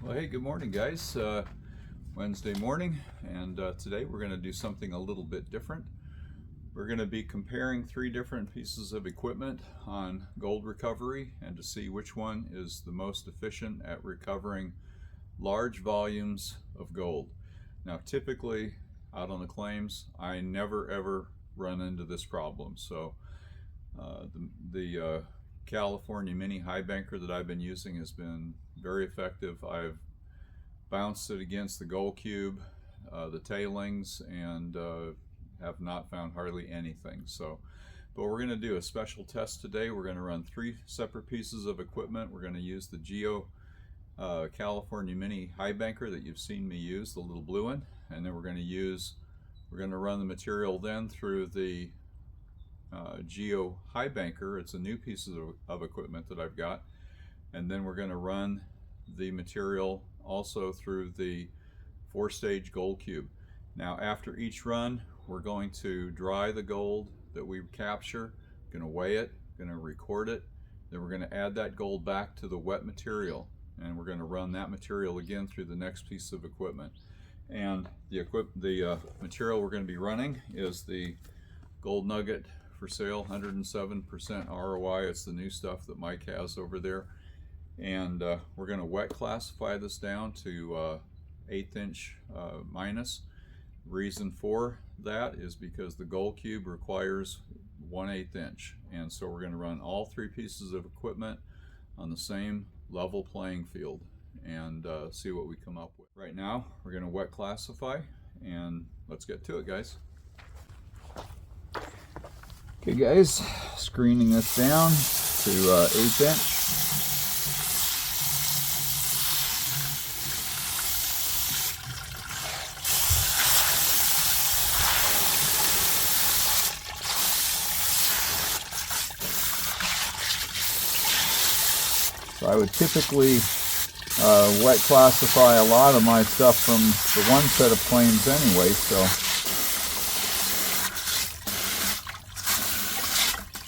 Well, hey, good morning, guys. Wednesday morning, and today we're going to do something a little bit different. We're going to be comparing 3 different pieces of equipment on gold recovery and to see which one is the most efficient at recovering large volumes of gold. Now, typically out on the claims, I never ever run into this problem. So the California mini high banker that I've been using has been very effective. I've bounced it against the gold cube, the tailings, and have not found hardly anything. But we're going to do a special test today. We're going to run 3 separate pieces of equipment. We're going to use the California mini high banker that you've seen me use, the little blue one, and then we're going to run the material then through the Geo high banker. It's a new piece of equipment that I've got, and then we're going to run the material also through the 4-stage gold cube. Now, after each run, we're going to dry the gold that we capture, going to weigh it, going to record it, then we're going to add that gold back to the wet material, and we're going to run that material again through the next piece of equipment. And the material we're going to be running is the gold nugget for sale, 107% ROI. It's the new stuff that Mike has over there. And we're going to wet classify this down to 1/8 inch minus. Reason for that is because the gold cube requires 1/8 inch, and so we're going to run all 3 pieces of equipment on the same level playing field and see what we come up with. Right now we're going to wet classify, and let's get to it, guys. Okay guys, screening this down to 1/8 inch. So I would typically wet classify a lot of my stuff from the one set of claims anyway,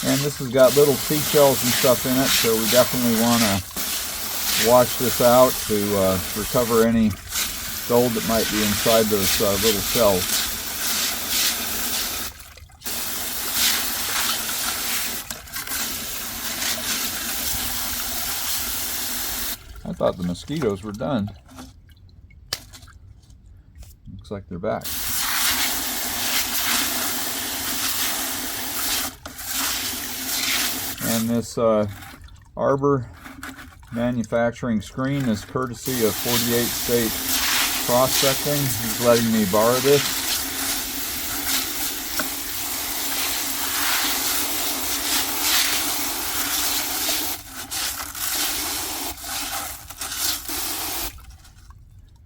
and this has got little seashells and stuff in it, so we definitely want to wash this out to recover any gold that might be inside those little shells. I thought the mosquitoes were done. Looks like they're back. And this Arbor manufacturing screen is courtesy of 48 State Prospecting. He's letting me borrow this.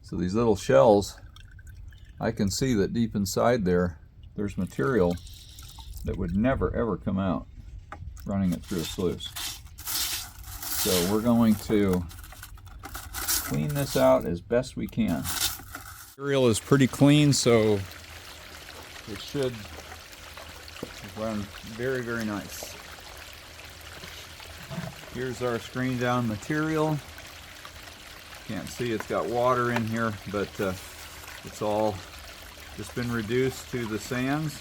So these little shells, I can see that deep inside there's material that would never ever come out running it through a sluice. So we're going to clean this out as best we can. The material is pretty clean, so it should run very, very nice. Here's our screen down material. Can't see, it's got water in here, but it's all just been reduced to the sands.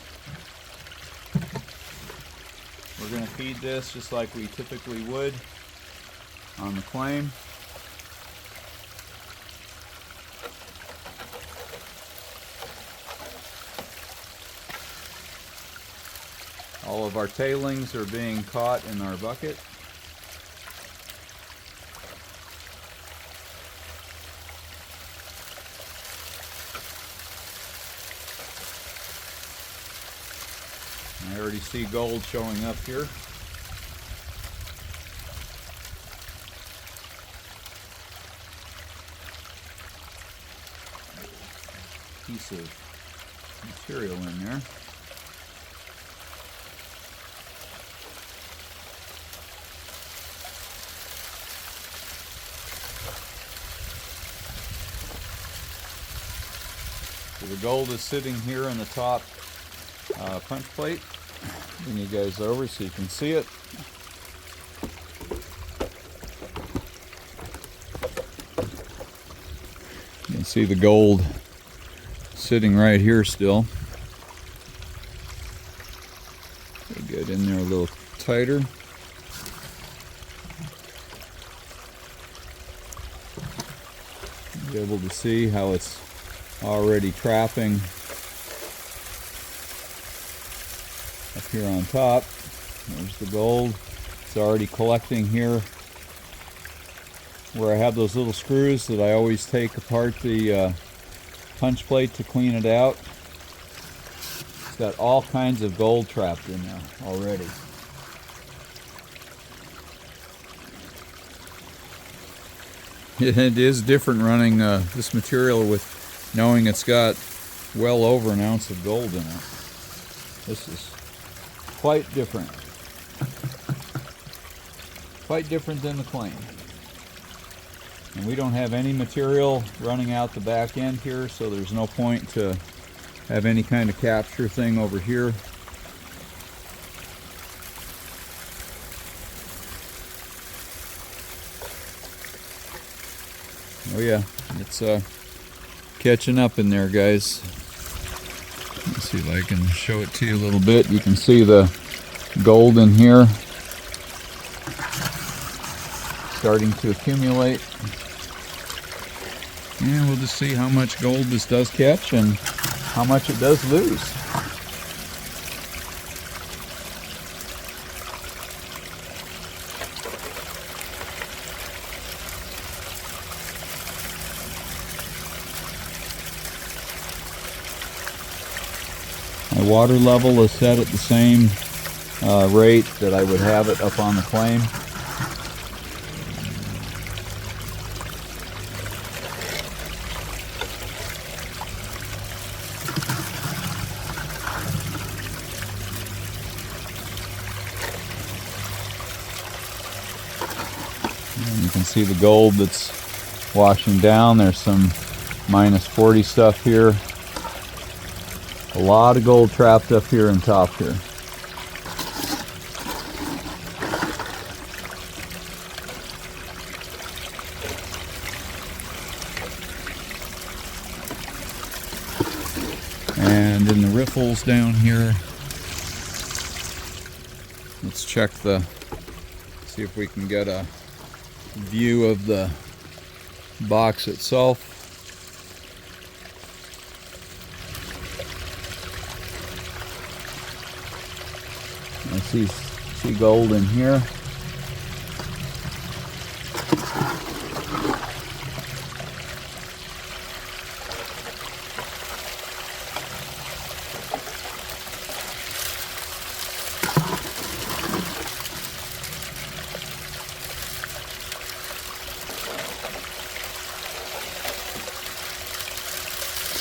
We're going to feed this just like we typically would on the claim. All of our tailings are being caught in our bucket. I already see gold showing up here. Piece of material in there. So the gold is sitting here in the top punch plate. Bring you guys over so you can see it. can see the gold sitting right here still. Get in there a little tighter. Be able to see how it's already trapping up here on top. There's the gold. It's already collecting here where I have those little screws that I always take apart the punch plate to clean it out. It's got all kinds of gold trapped in there already. It is different running this material with knowing it's got well over an ounce of gold in it. This is quite different. Quite different than the claim. And we don't have any material running out the back end here, so there's no point to have any kind of capture thing over here. Oh yeah, it's catching up in there, guys. Let's see if I can show it to you a little bit. You can see the gold in here starting to accumulate. And we'll just see how much gold this does catch and how much it does lose. My water level is set at the same rate that I would have it up on the claim. And you can see the gold that's washing down. There's some -40 stuff here. A lot of gold trapped up here on top here. And in the riffles down here, let's check see if we can get a view of the box itself. I see gold in here.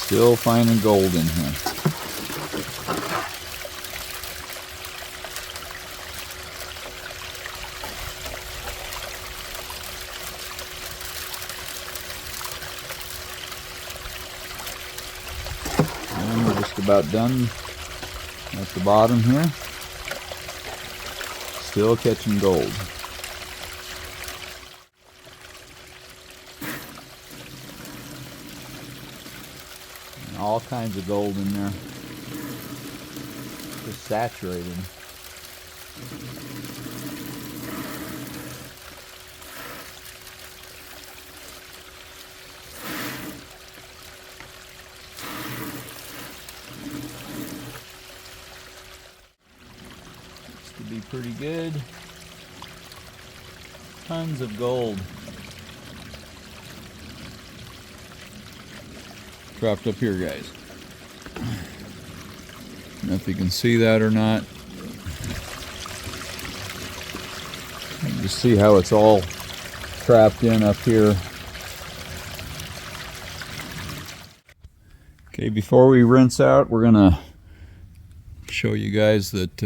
Still finding gold in here. And we're just about done at the bottom here. Still catching gold. All kinds of gold in there. Just saturated. This could be pretty good. Tons of gold. Trapped up here, guys. I don't know if you can see that or not. You can just see how it's all trapped in up here. Okay, before we rinse out, we're gonna show you guys that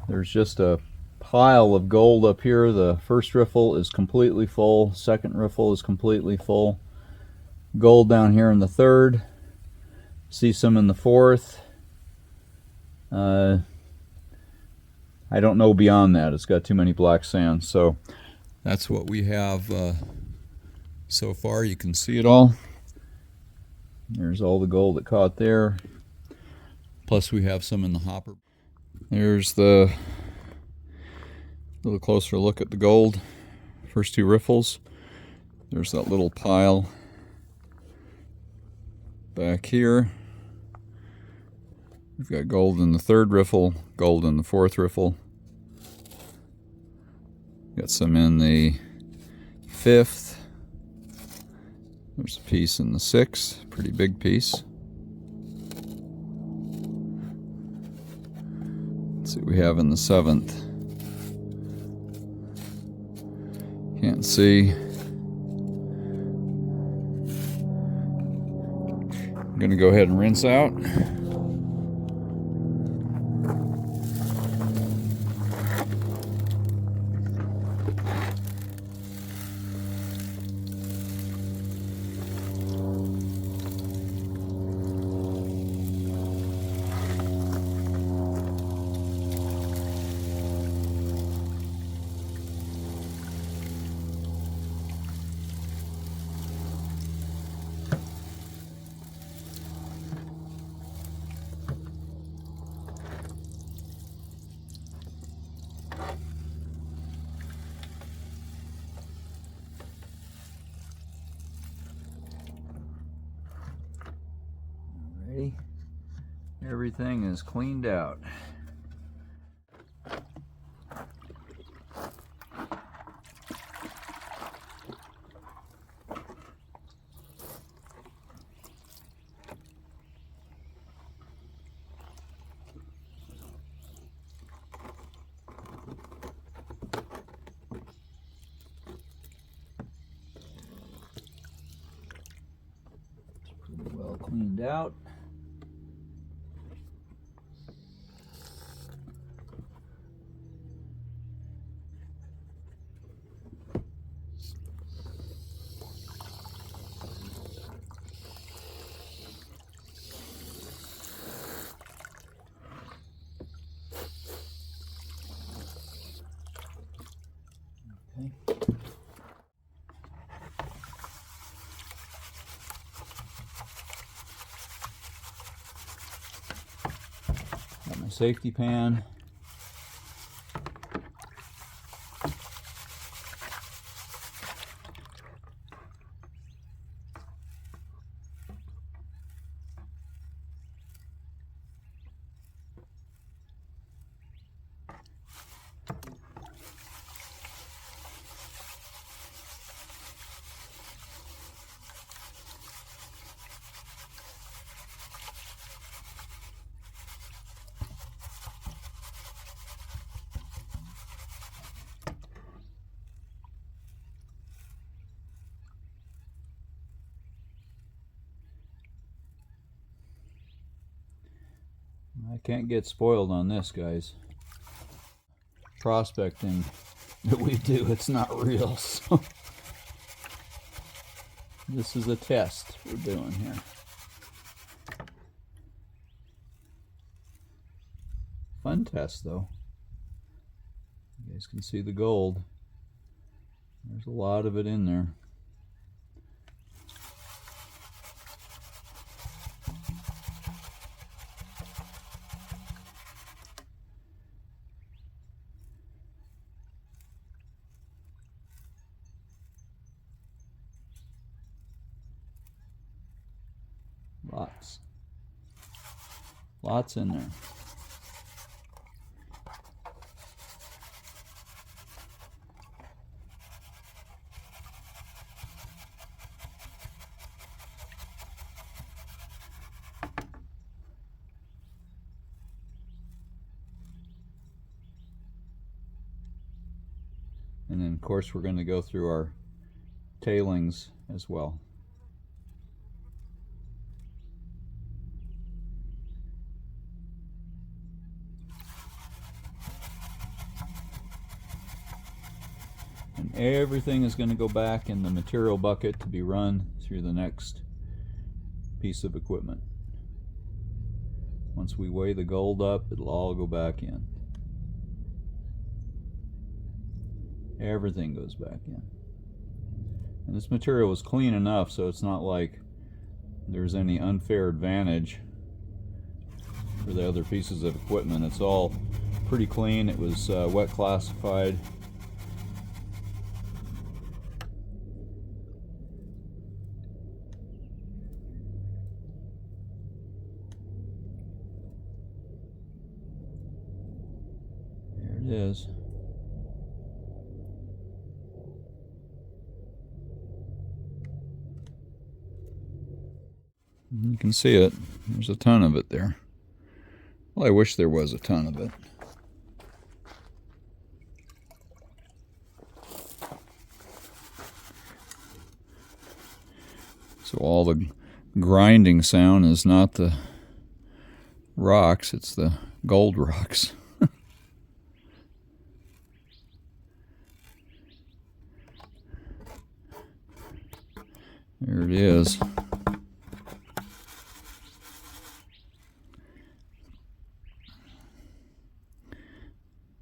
there's just a pile of gold up here. The first riffle is completely full. Second riffle is completely full. Gold down here in the third. See some in the fourth. I don't know beyond that. It's got too many black sands. So that's what we have so far. You can see it all. There's all the gold that caught there. Plus we have some in the hopper. There's the little closer look at the gold. First two riffles. There's that little pile back here. We've got gold in the third riffle, gold in the fourth riffle. Got some in the fifth. There's a piece in the sixth, pretty big piece. Let's see what we have in the seventh. Can't see. I'm gonna go ahead and rinse out. Everything is cleaned out. It's pretty well cleaned out. Got my safety pan. I can't get spoiled on this, guys. Prospecting that we do, it's not real, so this is a test we're doing here. Fun test, though. You guys can see the gold. There's a lot of it in there. Lots in there. And then of course we're going to go through our tailings as well. And everything is going to go back in the material bucket to be run through the next piece of equipment. Once we weigh the gold up, it'll all go back in. Everything goes back in. And this material was clean enough, so it's not like there's any unfair advantage for the other pieces of equipment. It's all pretty clean. It was wet classified. There it is. You can see it. There's a ton of it there. Well, I wish there was a ton of it. So all the grinding sound is not the rocks, it's the gold rocks. There it is.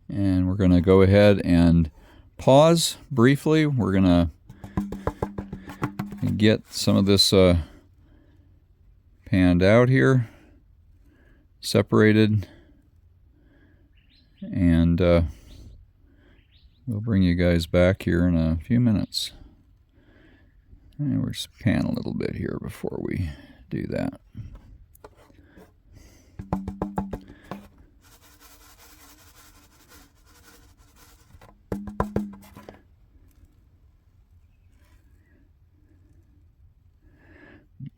And we're going to go ahead and pause briefly. We're going to get some of this panned out here, separated, and we'll bring you guys back here in a few minutes. And we'll just pan a little bit here before we do that.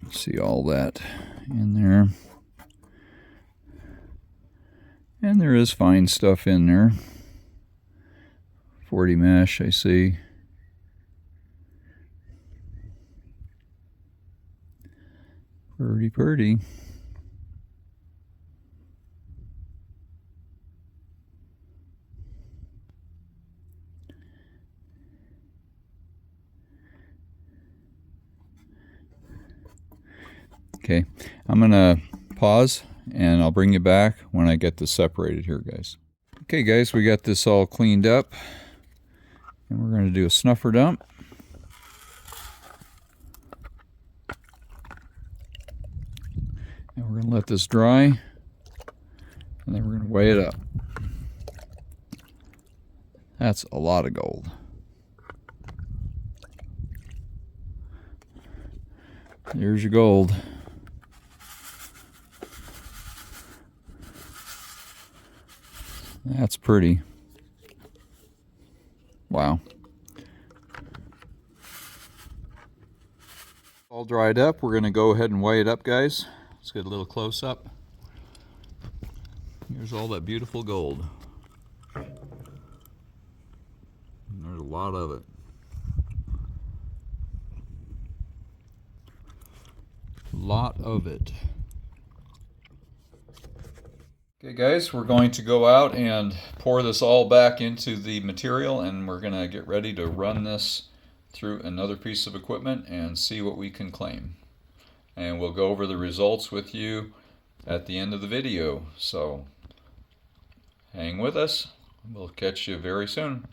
See all that in there. And there is fine stuff in there. 40 mesh, I see. Pretty. Okay, I'm gonna pause and I'll bring you back when I get this separated here, guys. Okay guys, we got this all cleaned up and we're gonna do a snuffer dump. And we're gonna let this dry and then we're gonna weigh it up. That's a lot of gold. There's your gold. That's pretty. Wow. All dried up. We're going to go ahead and weigh it up, guys. Let's get a little close up. Here's all that beautiful gold. And there's a lot of it. Lot of it. Okay guys, we're going to go out and pour this all back into the material, and we're going to get ready to run this through another piece of equipment and see what we can claim. And we'll go over the results with you at the end of the video. So hang with us. We'll catch you very soon.